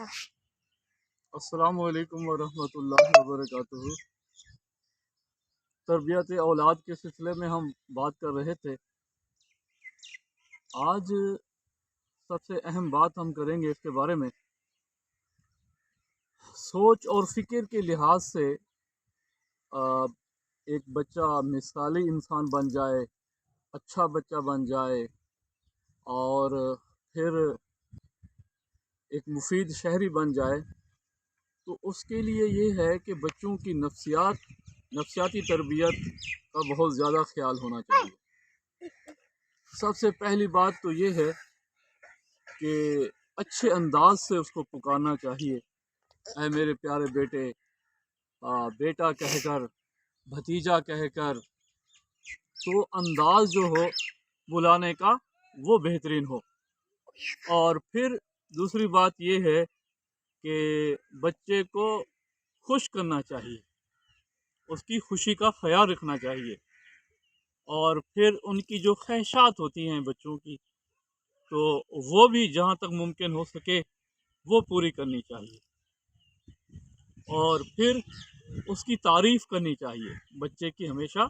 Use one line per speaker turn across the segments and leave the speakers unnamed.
अस्सलामु अलैकुम वरहमतुल्लाहि वबरकातुहू। तरबियत औलाद के सिलसिले में हम बात कर रहे थे। आज सबसे अहम बात हम करेंगे इसके बारे में, सोच और फ़िक्र के लिहाज से एक बच्चा मिसाली इंसान बन जाए, अच्छा बच्चा बन जाए और फिर एक मुफीद शहरी बन जाए, तो उसके लिए ये है कि बच्चों की नफ्सियाती तरबियत का बहुत ज़्यादा ख्याल होना चाहिए। सबसे पहली बात तो ये है कि अच्छे अंदाज से उसको पुकारना चाहिए, ऐ मेरे प्यारे बेटे, बेटा कहकर, भतीजा कहकर। तो अंदाज जो हो बुलाने का वो बेहतरीन हो। और फिर दूसरी बात ये है कि बच्चे को खुश करना चाहिए, उसकी खुशी का ख्याल रखना चाहिए। और फिर उनकी जो ख्वाहिशात होती हैं बच्चों की, तो वो भी जहाँ तक मुमकिन हो सके वो पूरी करनी चाहिए। और फिर उसकी तारीफ़ करनी चाहिए, बच्चे की हमेशा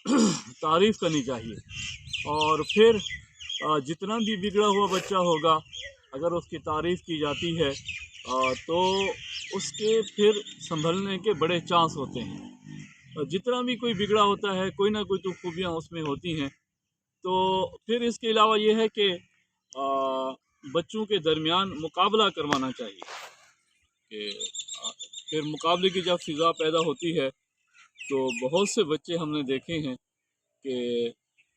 तारीफ़ करनी चाहिए। और फिर जितना भी बिगड़ा हुआ बच्चा होगा, अगर उसकी तारीफ़ की जाती है तो उसके फिर संभलने के बड़े चांस होते हैं। जितना भी कोई बिगड़ा होता है, कोई ना कोई तो खूबियाँ उसमें होती हैं। तो फिर इसके अलावा ये है कि बच्चों के दरमियान मुकाबला करवाना चाहिए कि फिर मुकाबले की जब फ़िज़ा पैदा होती है तो बहुत से बच्चे हमने देखे हैं कि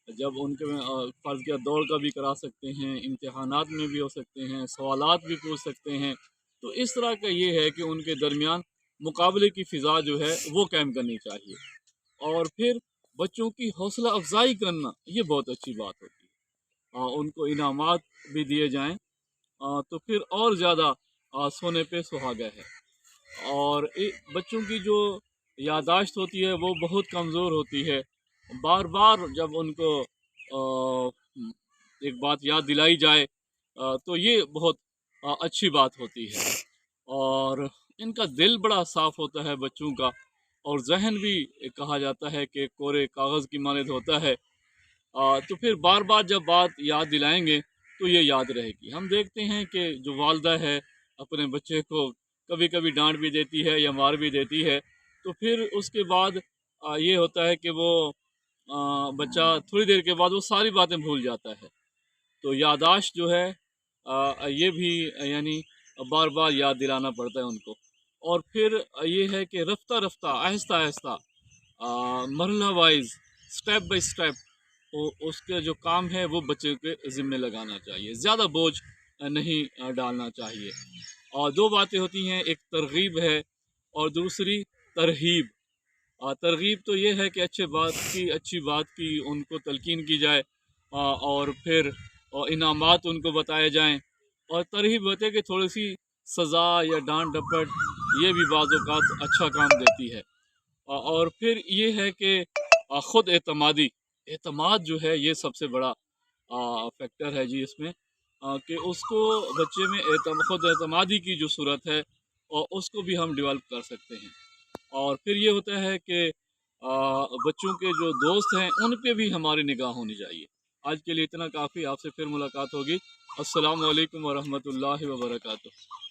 जब उनके में फ़र्ज़ किया दौड़ का भी करा सकते हैं, इम्तिहानात में भी हो सकते हैं, सवालात भी पूछ सकते हैं। तो इस तरह का ये है कि उनके दरमियान मुकाबले की फ़िज़ा जो है वो कायम करनी चाहिए। और फिर बच्चों की हौसला अफजाई करना, ये बहुत अच्छी बात होती है। उनको इनामात भी दिए जाएँ तो फिर और ज़्यादा सोने पे सुहागा है। और बच्चों की जो यादाश्त होती है वो बहुत कमज़ोर होती है। बार बार जब उनको एक बात याद दिलाई जाए तो ये बहुत अच्छी बात होती है। और इनका दिल बड़ा साफ़ होता है बच्चों का, और जहन भी कहा जाता है कि कोरे कागज़ की मानद होता है। तो फिर बार बार जब बात याद दिलाएंगे तो ये याद रहेगी। हम देखते हैं कि जो वालदा है अपने बच्चे को कभी कभी डांट भी देती है या मार भी देती है, तो फिर उसके बाद ये होता है कि वो बच्चा थोड़ी देर के बाद वो सारी बातें भूल जाता है। तो यादाश्त जो है ये भी यानी बार बार याद दिलाना पड़ता है उनको। और फिर ये है कि रफ्ता रफ्ता आहिस्ता आहिस्ता मरला वाइज स्टेप बाय स्टेप उसके जो काम है वो बच्चे के ज़िम्मे लगाना चाहिए, ज़्यादा बोझ नहीं डालना चाहिए। और दो बातें होती हैं, एक तरगीब है और दूसरी तरहीब। तरगीब तो ये है कि अच्छी बात की उनको तलकीन की जाए और फिर इनामात उनको बताए जाएं। और तरहीब होते कि थोड़ी सी सज़ा या डांट डपट ये भी बाज़ औक़ात अच्छा काम देती है। और फिर ये है कि ख़ुद एतमाद जो है ये सबसे बड़ा फैक्टर है जी इसमें, कि उसको बच्चे में ख़ुद एतमादी की जो सूरत है और उसको भी हम डेवलप कर सकते हैं। और फिर ये होता है कि बच्चों के जो दोस्त हैं उन पे भी हमारी निगाह होनी चाहिए। आज के लिए इतना काफ़ी, आपसे फिर मुलाकात होगी। अस्सलामु अलैकुम वरहमतुल्लाहि वबरकातुहू।